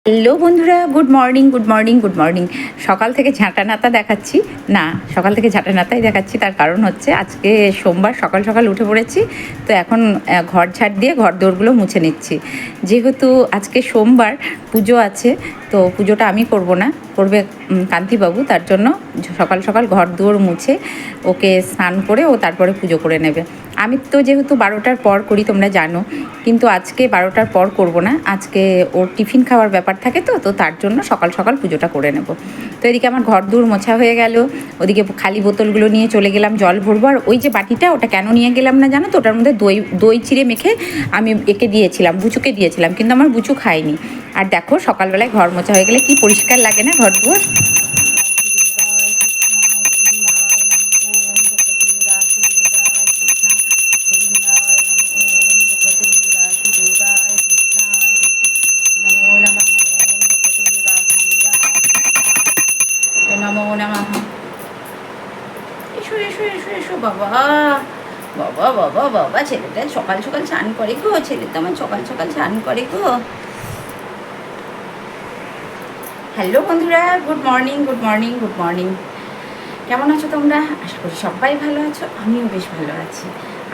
Hello বন্ধুরা, good morning good morning good morning. সকাল থেকে ঝাঁটা নাতা দেখাচ্ছি না, সকাল থেকে ঝাঁটা নাতাই দেখাচ্ছি। তার কারণ হচ্ছে আজকে সোমবার, সকাল সকাল উঠে পড়েছি। তো এখন ঘর ঝাড় দিয়ে ঘর দৌড়গুলো মুছে নিচ্ছি। যেহেতু আজকে সোমবার, পুজো আছে, তো পুজোটা আমি করব না, করবে কান্তিবাবু। তার জন্য সকাল সকাল ঘর দুয়ার মুছে ওকে স্নান করে ও তারপরে পুজো করে নেবে। আমি তো যেহেতু 12টার পর করি, তোমরা জানো, কিন্তু আজকে 12টার পর করব না। আজকে ওর টিফিন খাওয়ার ব্যাপার থাকে, তো তার জন্য সকাল সকাল পুজোটা করে নেব। তো এদিকে আমার ঘর দূর মোছা হয়ে গেল, ওদিকে খালি বোতলগুলো নিয়ে চলে গেলাম জল ভরবো। আর ওই যে বাটিটা, ওটা কেন নিয়ে গেলাম না জানো তো, ওটার মধ্যে দই দই চিড়ে মেখে আমি একে দিয়েছিলাম, বুচুকে দিয়েছিলাম, কিন্তু আমার বুচু খায়নি। আর দেখো সকালবেলায় ঘর মোছা হয়ে গেলে কি পরিষ্কার লাগে না ঘর দুয়ার। নমো নমঃ। এসো এসো এসো এসো বাবা, বাবা বাবা বাবা, ছেলেটা সকাল সকাল স্নান করে গো, ছেলে তো আমার সকাল সকাল স্নান করে গো। হ্যালো বন্ধুরা, good morning good morning good morning. কেমন আছো তোমরা? আশা করি সবাই ভালো আছো, আমিও বেশ ভালো আছি।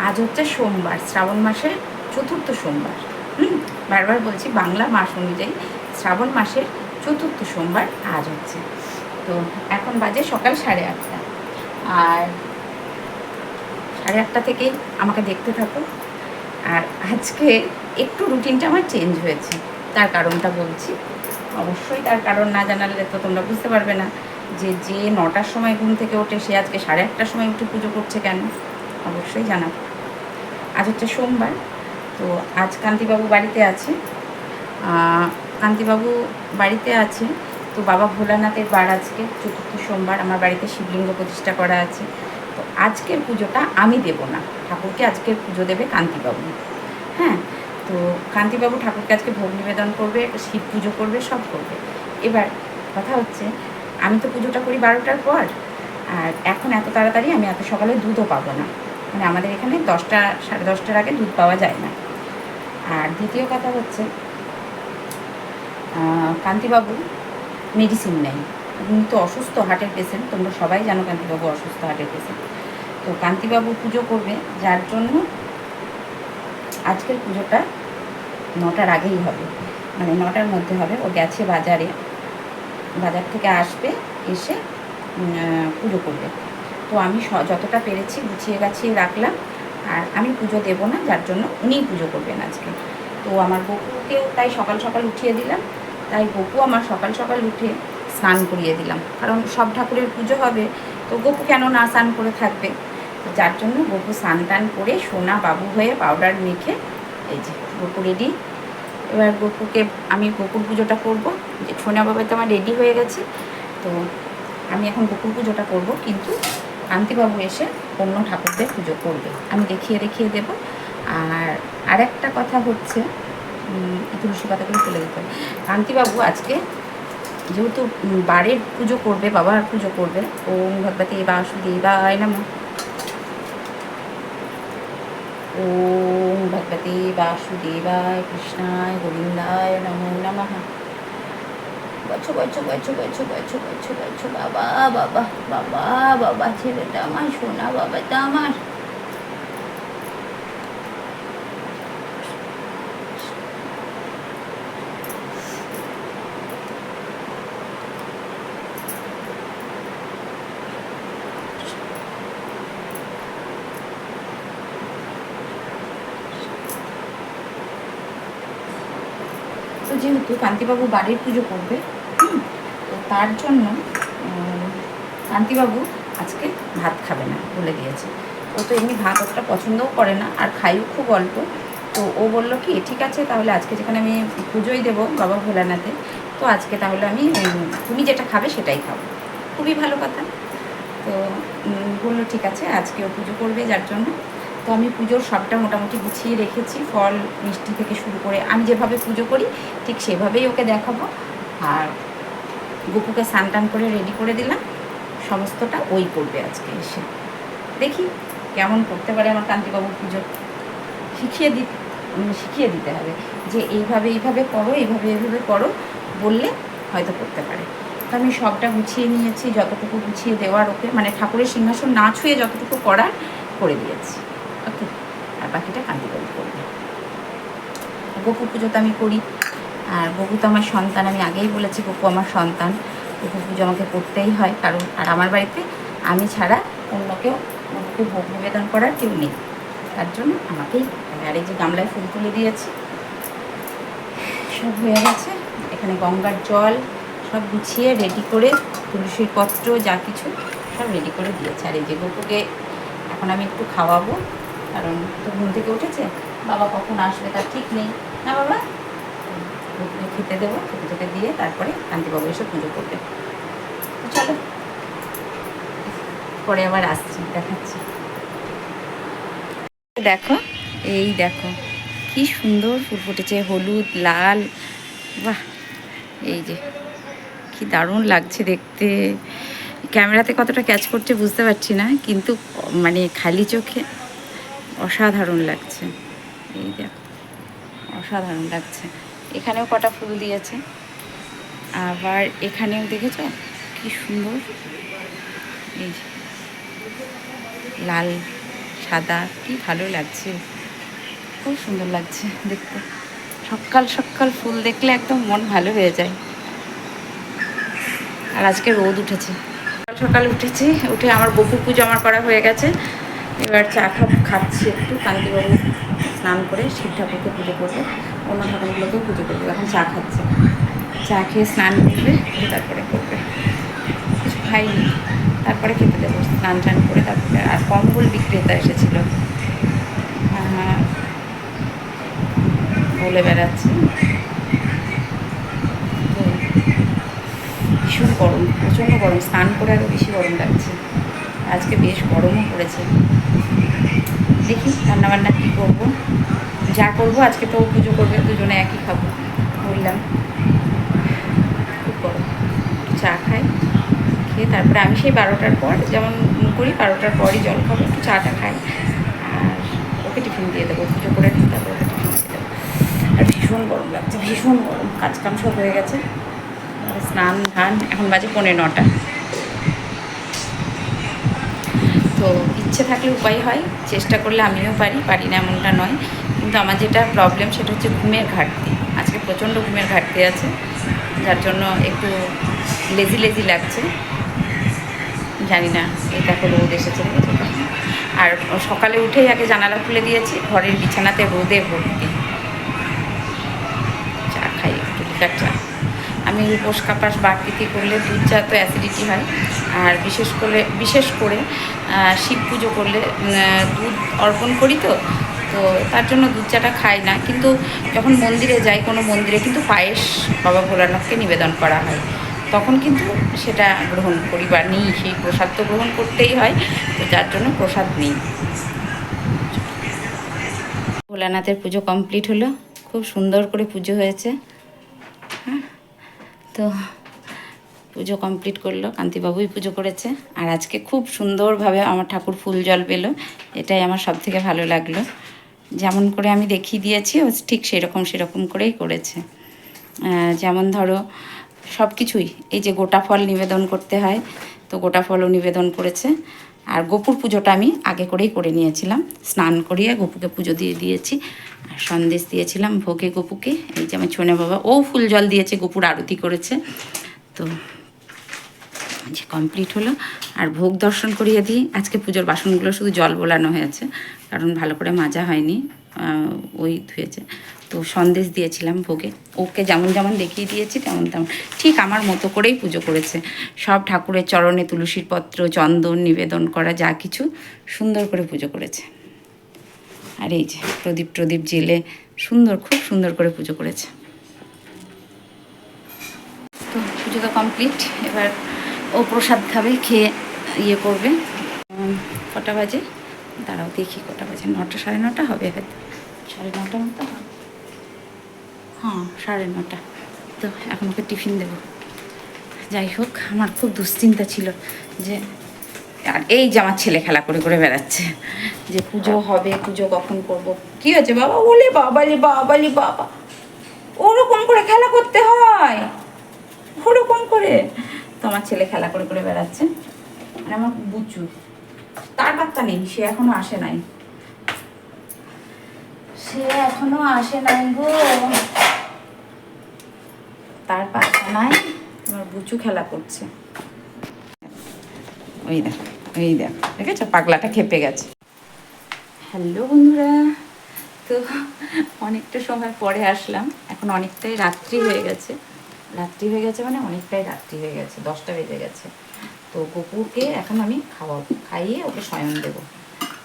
আজ হচ্ছে সোমবার, শ্রাবণ মাসের চতুর্থ সোমবার। বারবার বলছি, বাংলা মাস অনুযায়ী শ্রাবণ মাসের চতুর্থ সোমবার আজ হচ্ছে। তো এখন বাজে সকাল 8:30, আর 8:30 থেকে আমাকে দেখতে থাকো। আর আজকে একটু রুটিনটা আমার চেঞ্জ হয়েছে, তার কারণটা বলছি। অবশ্যই তার কারণ না জানালে তো তোমরা বুঝতে পারবে না যে 9টার সময় ঘুম থেকে ওঠে সে আজকে 8:30টার সময় উঠে পুজো করছে কেন। অবশ্যই জানাবো। আজ হচ্ছে সোমবার, তো আজ কান্তিবাবু বাড়িতে আছে। কান্তিবাবু বাড়িতে আছে, তো বাবা ভোলানাথের বার আজকে চতুর্থ সোমবার, আমার বাড়িতে শিবলিঙ্গ প্রতিষ্ঠা করা আছে। তো আজকের পুজোটা আমি দেব না, ঠাকুরকে আজকের পুজো দেবে কান্তিবাবু। হ্যাঁ, তো কান্তিবাবু ঠাকুরকে আজকে ভোগ নিবেদন করবে, শিব পুজো করবে, সব করবে। এবার কথা হচ্ছে, আমি তো পুজোটা করি 12টার পর, আর এখন এত তাড়াতাড়ি আমি এত সকালে দুধও পাবো না। মানে আমাদের এখানে 10টা 10:30টার আগে দুধ পাওয়া যায় না। আর দ্বিতীয় কথা হচ্ছে, কান্তিবাবু মেডিসিন নেই, উনি তো অসুস্থ, হার্টের পেশেন্ট। তোমরা সবাই জানো কান্তিবাবু অসুস্থ, হার্টের পেশেন্ট। তো কান্তিবাবু পুজো করবে, যার জন্য আজকের পুজোটা 9টার আগেই হবে, মানে 9টার মধ্যে হবে। ও গেছে বাজারে, বাজার থেকে আসবে, এসে পুজো করবে। তো আমি যতটা পেরেছি গুছিয়ে গাছিয়ে রাখলাম। আর আমি পুজো দেবো না, যার জন্য উনিই পুজো করবেন আজকে। তো আমার বকুকেও তাই সকাল সকাল উঠিয়ে দিলাম, তাই গপু আমার সকাল সকাল উঠে স্নান করিয়ে দিলাম, কারণ সব ঠাকুরের পুজো হবে, তো গপু কেন না স্নান করে থাকবে। যার জন্য গপু স্নান টান করে সোনা বাবু হয়ে পাউডার মেখে এই যে গপু রেডি। এবার গপুকে আমি গপুর পুজোটা করবো। যে সোনা বাবা তো আমার রেডি হয়ে গেছে, তো আমি এখন গপুর পুজোটা করব, কিন্তু কান্তিবাবু এসে অন্য ঠাকুরদের পুজো করবে, আমি দেখিয়ে দেখিয়ে দেবো। আর আরেকটা কথা হচ্ছে, তুলসী পাতাগুলো ফেলে দিতে হবে। কান্তিবাবু আজকে যেহেতু বাড়ির পুজো করবে, বাবার পুজো করবে, ওম ভগবতী বাসুদেবায় নমঃ, ওম ভগবতী বাসুদেবায় কৃষ্ণায় গোবিন্দায় নমো নমঃ। বছো বছো বছো বছো বছো বছো বছো, বাবা বাবা বাবা বাবা, ছেলেটা আমার সোনা বাবাটা আমার। তো যেহেতু কান্তিবাবু বাড়ির পুজো করবে, তো তার জন্য কান্তিবাবু আজকে ভাত খাবে না বলে দিয়েছে। ও তো এমনি ভাত অতটা পছন্দও করে না, আর খাইও খুব অল্প। তো ও বললো কি, ঠিক আছে তাহলে আজকে যেখানে আমি পুজোই দেবো বাবা ভোলানাথে, তো আজকে তাহলে আমি তুমি যেটা খাবে সেটাই খাবো। খুবই ভালো কথা। তো বললো ঠিক আছে, আজকে ও পুজো করবে, যার জন্য তো আমি পুজোর সবটা মোটামুটি গুছিয়ে রেখেছি, ফল মিষ্টি থেকে শুরু করে আমি যেভাবে পুজো করি ঠিক সেভাবেই ওকে দেখাবো। আর গপুকে স্নান টান করে রেডি করে দিলাম, সমস্তটা ওই করবে আজকে এসে। দেখি কেমন করতে পারে আমার কান্তিবাবু পুজো। শিখিয়ে দিতে হবে যে এইভাবে এইভাবে করো, এইভাবে এইভাবে করো, বললে হয়তো করতে পারে। তো আমি সবটা গুছিয়ে নিয়েছি, যতটুকু গুছিয়ে দেওয়ার ওকে, মানে ঠাকুরের সিংহাসন না ছুঁয়ে যতটুকু করার করে দিয়েছি। ওকে, আর বাকিটা কান্তিবাবু করবে। গপু পুজো তো আমি করি, আর গপু তো আমার সন্তান, আমি আগেই বলেছি গপু আমার সন্তান। গপু পুজো আমাকে করতেই হয়, কারণ আর আমার বাড়িতে আমি ছাড়া অন্য কেউ গপুকে ভোগ নিবেদন করার কেউ নেই, তার জন্য আমাকেই করতে হয়। আর এই যে গামলায় ফুল তুলে দিয়েছি, সব হয়ে গেছে। এখানে গঙ্গার জল সব গুছিয়ে রেডি করে, তুলসীর পত্র যা কিছু সব রেডি করে দিয়েছে। আর এই যে গপুকে এখন আমি একটু খাওয়াবো, কারণ তো ঘুম থেকে উঠেছে, বাবা কখন আসবে তার ঠিক নেই না বাবা। গপুকে খেতে দেবো, খেতে খেতে দিয়ে তারপরে কান্তিবাবু এসে পুজো করবে। চলো পরে আবার আসছি, দেখাচ্ছি। দেখো, এই দেখো কি সুন্দর ফুল ফুটেছে, হলুদ লাল, বাহ! এই যে কি দারুণ লাগছে দেখতে। ক্যামেরাতে কতটা ক্যাচ করছে বুঝতে পারছি না, কিন্তু মানে খালি চোখে অসাধারণ লাগছে। এই দেখো, অসাধারণ লাগছে। এখানেও কটা ফুল দিয়েছে, আবার এখানেও দেখেছ কি সুন্দর, এই যে লাল সাদা, কি ভালো লাগছে, খুব সুন্দর লাগছে দেখতে। সকাল সকাল ফুল দেখলে একদম মন ভালো হয়ে যায়। আর আজকে রোদ উঠেছে, সকাল সকাল উঠেছি, উঠে আমার গপু পুজো আমার করা হয়ে গেছে। এবার চা খাচ্ছি একটু। কান্তিবাবু স্নান করে শিব ঠাকুরকে পুজো করবে, অন্য ঠাকুরগুলোকেও পুজো করবে। এখন চা খাচ্ছে, চা খেয়ে স্নান করবে, তারপরে করবে। কিছু খাইনি, তারপরে খেতে দেবো। স্নান টান করে তারপরে। আর কম্বল বিক্রেতা এসেছিলো, বলে বেড়াচ্ছে। তো ভীষণ গরম, প্রচণ্ড গরম, স্নান করে আরও বেশি গরম লাগছে। আজকে বেশ গরমও পড়েছে। দেখি রান্নাবান্না কী করবো, যা করবো। আজকে তো পুজো করবে, দুজনে একই খাবো বললাম। খুব গরম, চা খাই, খেয়ে তারপরে আমি সেই 12টার পর যেমন করি, 12টার পরই জল খাবো, একটু চাটা খাই, আর ওকে টিফিন দিয়ে দেবো। পুজো করে নিই, তারপর ওকে টিফিন দিয়ে দেবো। আর ভীষণ গরম লাগছে, ভীষণ গরম। কাজকাম সব হয়ে গেছে, স্নান ধান, এখন বাজে 9:45। তো ইচ্ছে থাকলে উপায় হয়, চেষ্টা করলে আমিও পারি না এমনটা নয়। কিন্তু আমার যেটা প্রবলেম সেটা হচ্ছে ঘুমের ঘাটতি। আজকে প্রচণ্ড ঘুমের ঘাটতি আছে, যার জন্য একটু লেজি লেজি লাগছে। জানি না, এই দেখো রোদ এসেছে। আর সকালে উঠেই আগে জানালা খুলে দিয়েছি, ঘরের বিছানাতে রোদে ভর্তি। চা খাই, একটু লিকার চা। আমি উপোস কাপাস বাড়তিতে করলে দুধ চা তো অ্যাসিডিটি হয়, আর বিশেষ করে শিব পুজো করলে দুধ অর্পণ করি, তো তো তার জন্য দুধ চাটা খাই না। কিন্তু যখন মন্দিরে যাই, কোনো মন্দিরে কিন্তু পায়েস বাবা ভোলানাথকে নিবেদন করা হয়, তখন কিন্তু সেটা গ্রহণ করি বা নিই। সেই প্রসাদ তো গ্রহণ করতেই হয়, তো যার জন্য প্রসাদ নিই। ভোলানাথের পুজো কমপ্লিট হলো, খুব সুন্দর করে পুজো হয়েছে। হ্যাঁ, তো পুজো কমপ্লিট করলো, কান্তিবাবুই পুজো করেছে। আর আজকে খুব সুন্দরভাবে আমার ঠাকুর ফুল জল পেলো, এটাই আমার সব থেকে ভালো লাগলো। যেমন করে আমি দেখিয়ে দিয়েছি, ও ঠিক সেরকম করেই করেছে। যেমন ধরো সব কিছুই, এই যে গোটা ফল নিবেদন করতে হয়, তো গোটা ফলও নিবেদন করেছে। আর গপুর পুজোটা আমি আগে করেই করে নিয়েছিলাম, স্নান করিয়ে গপুকে পুজো দিয়ে দিয়েছি, আর সন্দেশ দিয়েছিলাম ভোগে গপুকে। এই যে আমার ছোনে বাবা, ও ফুল জল দিয়েছে, গপুর আরতি করেছে। তো যে কমপ্লিট হলো, আর ভোগ দর্শন করিয়ে দিই। আজকে পুজোর বাসনগুলো শুধু জল বোলানো হয়েছে, কারণ ভালো করে মাজা হয়নি, ওই ধুয়েছে। তো সন্দেশ দিয়েছিলাম ভোগে, ওকে যেমন যেমন দেখিয়ে দিয়েছি তেমন তেমন ঠিক আমার মতো করেই পুজো করেছে। সব ঠাকুরের চরণে তুলসীর পত্র, চন্দন নিবেদন করা, যা কিছু সুন্দর করে পুজো করেছে। আর এই যে প্রদীপ জেলে খুব সুন্দর করে পুজো করেছে। তো পুজো তো কমপ্লিট, এবার ও প্রসাদ খাবে, খেয়ে ইয়ে করবে। কটা বাজে দাঁড়াও দেখি, কটা বাজে? 9টা 9:30 হবে হয়তো, 9:30 মতো হবে। হ্যাঁ 9:30। তো এখন ওকে টিফিন দেবো। যাই হোক, আমার খুব দুশ্চিন্তা ছিল যে, আর এই যে আমার ছেলে খেলা করে করে বেড়াচ্ছে যে পুজো হবে, পুজো কখন করব। কি হয়েছে বাবা? বলে বাবালি বাবা, ওরকম করে খেলা করতে হয়? করে। তো আমার ছেলে খেলা করে করে বেড়াচ্ছে। আর আমার বুচু, তার পাত্তা নেই, সে এখনো আসে নাই, সে এখনো আসে নাই গো, তার পাত্তা নাই। আমার বুচু খেলা করছে। ওই দেখ, এই দেখ, দেখেছ পাগলাটা খেপে গেছে। হ্যালো বন্ধুরা, তো অনেকটা সময় পরে আসলাম। এখন অনেকটাই রাত্রি হয়ে গেছে, রাত্রি হয়ে গেছে মানে অনেকটাই রাত্রি হয়ে গেছে, 10টা বেজে গেছে। তো গপুকে এখন আমি খাওয়াবো, খাইয়ে ওকে শয়ন দেবো।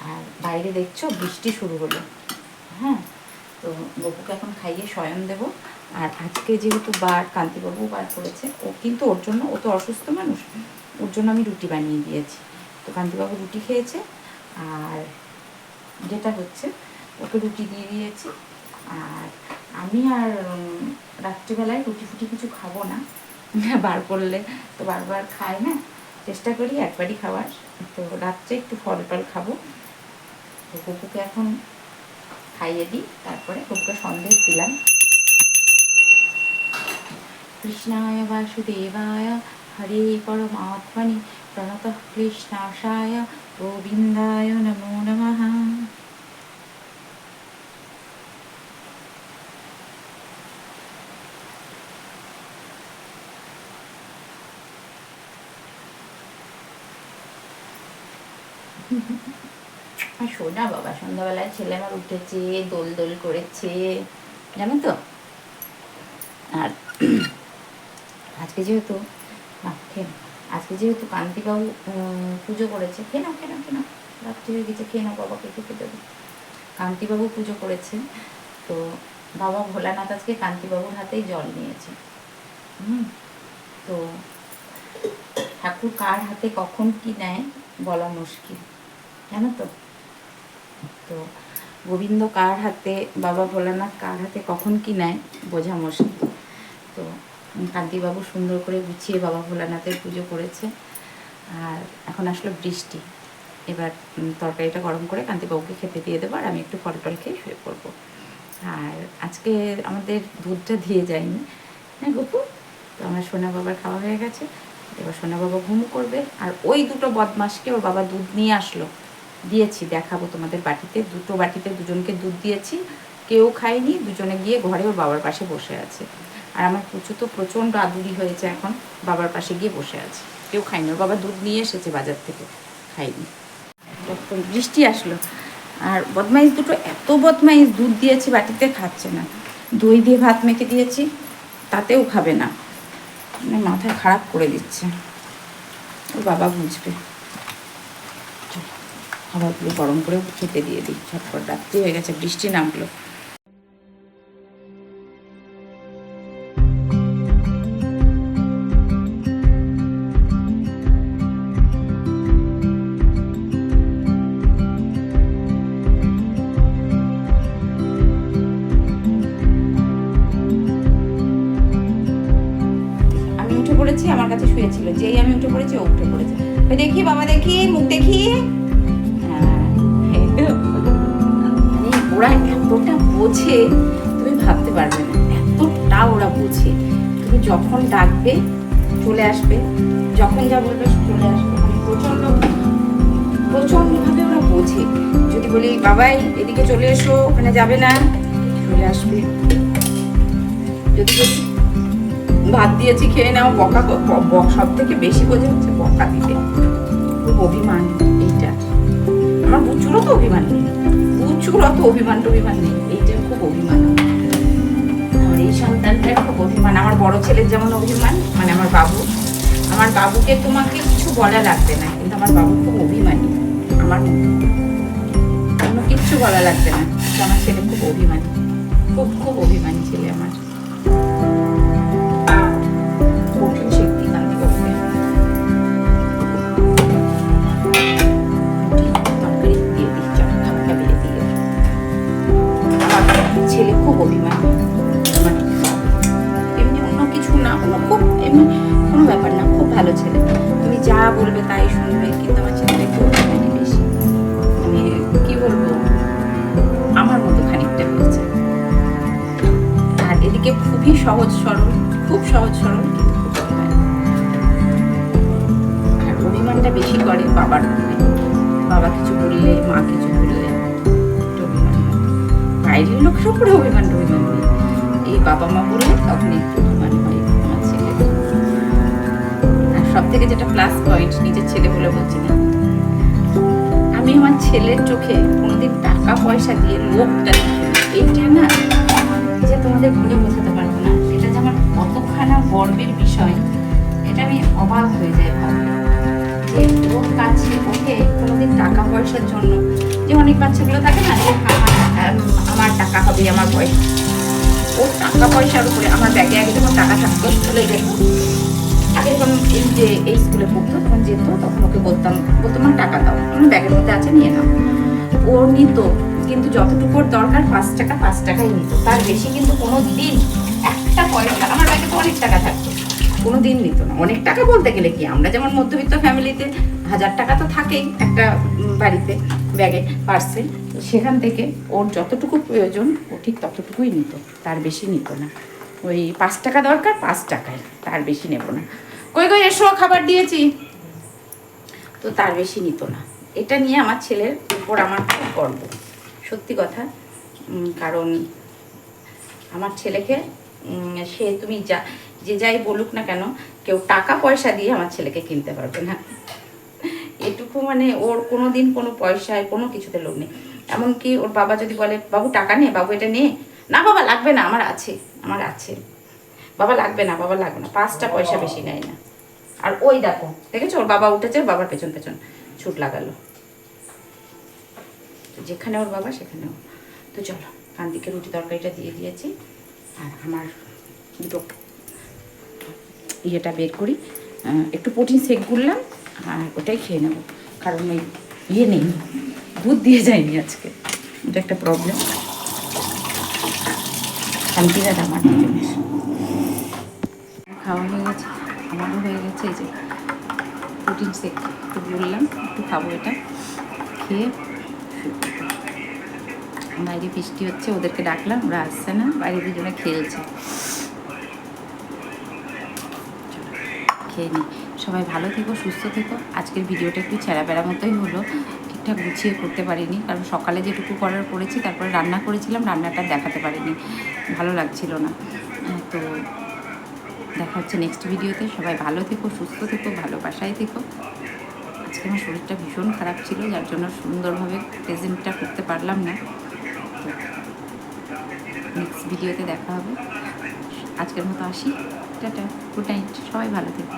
আর বাইরে দেখছো বৃষ্টি শুরু হলো। হ্যাঁ, তো গপুকে এখন খাইয়ে শয়ন দেবো। আর আজকে যেহেতু বার, কান্তিবাবু বার করেছে, ও কিন্তু ওর জন্য, ও তো অসুস্থ মানুষ, ওর জন্য আমি রুটি বানিয়ে দিয়েছি। তো কান্তিবাবু রুটি খেয়েছে, আর যেটা হচ্ছে ওকে রুটি দিয়ে দিয়েছি। আর আমি আর রাত্রিবেলায় রুটি ফুটি কিছু খাবো না, বার করলে তো বারবার খাই না, চেষ্টা করি একবারই খাওয়ার। তো রাত্রে একটু ফল টল খাবো। তো গপুকে এখন খাইয়ে দিই, তারপরে গপুকে সন্দেশ দিলাম। কৃষ্ণায় বাসুদেবায় হরে পরমাত্মনি প্রণতঃ ক্লেশনাশায় গোবিন্দায় নমো নমঃ। আর শোনা বাবা, সন্ধ্যাবেলায় ছেলে আমার উঠেছে, দোল দোল করেছে, জানো তো। আর আজকে যেহেতু আজকে যেহেতু কান্তিবাবু পুজো করেছে, খেয়ে নাও খেয়ে নাও খেয়ে নাও, রাত্রি হয়ে গেছে, খেয়ে নাও, বাবাকে খেতে দেবো। কান্তিবাবু পুজো করেছে, তো বাবা ভোলানাথ আজকে কান্তিবাবুর হাতেই জল নিয়েছে। তো ঠাকুর কার হাতে কখন কি নেয় বলা মুশকিল, জানো তো। তো গোবিন্দ কার হাতে, বাবা ভোলানাথ কার হাতে কখন কি নেয় বোঝা মুশকিল। তো কান্তিবাবু সুন্দর করে গুছিয়ে বাবা ভোলানাথের পুজো করেছে। আর এখন আসলো বৃষ্টি, এবার তরকারিটা গরম করে কান্তিবাবুকে খেতে দিয়ে দেবো, আর আমি একটু ফল টল খেয়ে শুয়ে পড়বো। আর আজকে আমাদের দুধটা দিয়ে যায়নি, হ্যাঁ গপু। তো আমার সোনা বাবার খাওয়া হয়ে গেছে, এবার সোনা বাবা ঘুম করবে। আর ওই দুটো বদমাসকে ওর বাবা দুধ নিয়ে আসলো, দিয়েছি, দেখাবো তোমাদের বাটিতে, দুটো বাটিতে দুজনকে দুধ দিয়েছি, কেউ খায়নি, দুজনে গিয়ে ঘরে ওর বাবার পাশে বসে আছে। আর আমার পুচু তো প্রচণ্ড আদুরি হয়েছে, এখন বাবার পাশে গিয়ে বসে আছে, কেউ খায়নি। ওর বাবা দুধ নিয়ে এসেছে বাজার থেকে, খাইনি। তখন বৃষ্টি আসলো, আর বদমাইশ দুটো এত বদমাইশ, দুধ দিয়েছি বাটিতে, খাচ্ছে না। দই দিয়ে ভাত মেখে দিয়েছি, তাতেও খাবে না, মানে মাথা খারাপ করে দিচ্ছে। ওর বাবা বুঝবে। খাবারগুলো গরম করে খেতে দিয়ে দিই ঝটপট, রাত্রি হয়ে গেছে, বৃষ্টি নামলো। আমি উঠে পড়েছি, আমার কাছে শুয়েছিল, যেই আমি উঠে পড়েছি ও উঠে পড়েছে। দেখি বাবা, দেখি মুখ, দেখি। মানে ওরা এতটা বোঝে তুমি ভাবতে পারবে না, এতটা ওরা বোঝে। তুমি যখন ডাকবে চলে আসবে, যখন যা বলবে চলে আসবে, মানে প্রচণ্ডভাবে ওরা বোঝে। যদি বলি বাবাই এদিকে চলে এসো, ওখানে যাবে না, চলে আসবে। যদি বলি ভাত দিয়েছি খেয়ে নাও, বকা, সব থেকে বেশি বোঝে হচ্ছে বকা দিতে, খুব অভিমান। এইটা আমার বুচুরও তো অভিমান নেই, বুচুর অত অভিমান টভিমান নেই, এইটা খুব অভিমান। আমার এই সন্তানটার খুব অভিমান। আমার বড় ছেলের যেমন অভিমান, মানে আমার বাবুকে তোমাকে কিছু বলা লাগবে না, কিন্তু আমার বাবু খুব অভিমানী, আমার কোনো কিচ্ছু বলা লাগবে না, আমার ছেলে খুব অভিমানী, খুব খুব অভিমানী ছেলে আমার। ছেলে খুব অভিমানী, এমনি অন্য কিছু না, খুব এমনি কোনো ব্যাপার না, খুব ভালো ছেলে, তুমি যা বলবে তাই শুনবে। কিন্তু আমার ছেলেটা একটু অভিমানী বেশি, মানে কি বলবো, আমার মতো খানিকটা হয়েছে। আর এদিকে খুবই সহজ সরল, খুব সহজ সরল, কিন্তু খুব অভিমানী। অভিমানটা বেশি করে বাবার থেকে। বাবা কিছু বললে, মা কিছু বললে একটু অভিমান হয়। বাইরের লোকের উপরে অভিমান নেই, এই বাবা মা বললে তখন একটু অভিমান হয় আমার ছেলে। আর সব থেকে যেটা প্লাস পয়েন্ট, নিজের ছেলে বলে বলছি না, আমি আমার ছেলের চোখে কোনোদিন টাকা পয়সা দিয়ে লোকটা এইটা না যে তোমাদের বলে বোঝাতে পারবো না। এটা যে আমার কতখানা গর্বের বিষয়, এটা আমি অবাক হয়ে যাই ভাবলে যে ওর কাছে ওকে কোনোদিন টাকা পয়সার জন্য, যে অনেক বাচ্চাগুলো থাকে না যে আমার টাকা হবে, আমার পয়সা, ওর টাকা পয়সার উপরে আমার ব্যাগে আগে যখন টাকা থাকতো স্কুলে যেত, আগে যখন এই যে এই স্কুলে পড়তো তখন যেত, তখন ওকে বলতো আমার টাকা দাও, আমার ব্যাগের মধ্যে আছে নিয়ে নাও। ও নিত, কিন্তু যতটুকু ওর দরকার 5 টাকা 5 টাকাই নিত, তার বেশি কিন্তু কোনো দিন একটা পয়সা, আমার ব্যাগে তো অনেক টাকা থাকতো, কোনো দিন নিত না। অনেক টাকা বলতে গেলে কি, আমরা যেমন মধ্যবিত্ত ফ্যামিলিতে 1000 টাকা তো থাকেই একটা বাড়িতে ব্যাগে, পার্সে, সেখান থেকে ওর যতটুকু প্রয়োজন ও ঠিক ততটুকুই নিত, তার বেশি নিত না। ওই 5 টাকা দরকার 5 টাকায়, তার বেশি নেব না। কই কই এসো, খাবার দিয়েছি, তো তার বেশি নিত না। এটা নিয়ে আমার ছেলের উপর আমার খুব গর্ব, সত্যি কথা। কারণ আমার ছেলেকে সে তুমি যে যাই বলুক না কেন, কেউ টাকা পয়সা দিয়ে আমার ছেলেকে কিনতে পারবে না। এটুকু মানে ওর কোনো দিন কোনো পয়সায় কোনো কিছুতে লোভ নেই। এমনকি ওর বাবা যদি বলে বাবু টাকা নে, বাবু এটা নে, না বাবা লাগবে না, আমার আছে, আমার আছে, বাবা লাগবে না, বাবা লাগবে না, 5টা পয়সা বেশি নেয় না। আর ওই দেখো দেখেছো, ওর বাবা উঠেছে, বাবার পেছন পেছন ছুট লাগালো, যেখানে ওর বাবা সেখানেও। তো চলো, কান দিকে রুটি তরকারিটা দিয়ে দিয়েছি, আর আমার দুটো ইয়েটা বের করি, একটু প্রোটিন শেক গুললাম, আর ওটাই খেয়ে নেবো। কারণ ওই ইয়ে নেই, দুধ দিয়ে যায়নি আজকে, এটা একটা প্রবলেম। শান্তিরা আমার দুজনের খাওয়া হয়ে গেছে, আমারও হয়ে গেছে। এই যে প্রোটিন শেক একটু বললাম, একটু খাবো, এটা খেয়ে বাইরে বৃষ্টি হচ্ছে, ওদেরকে ডাকলাম, ওরা আসছে না, বাইরে দুজনে খেলছে। খেয়ে নিই, সবাই ভালো থেকো, সুস্থ থেকো। আজকের ভিডিওটা একটু ছেঁড়াবেড়া মতোই হলো, ঠিকঠাক গুছিয়ে করতে পারিনি, কারণ সকালে যেটুকু করার করেছি, তারপরে রান্না করেছিলাম, রান্নাটা দেখাতে পারিনি, ভালো লাগছিল না। তো দেখা হচ্ছে নেক্সট ভিডিওতে। সবাই ভালো থেকো, সুস্থ থেকো, ভালোবাসায় থেকো। আজকে আমার শরীরটা ভীষণ খারাপ ছিল, যার জন্য সুন্দরভাবে প্রেজেন্টটা করতে পারলাম না। তো নেক্সট ভিডিওতে দেখা হবে। আজকের মতো আসি, টাটা, গুড নাইট, সবাই ভালো থেকো।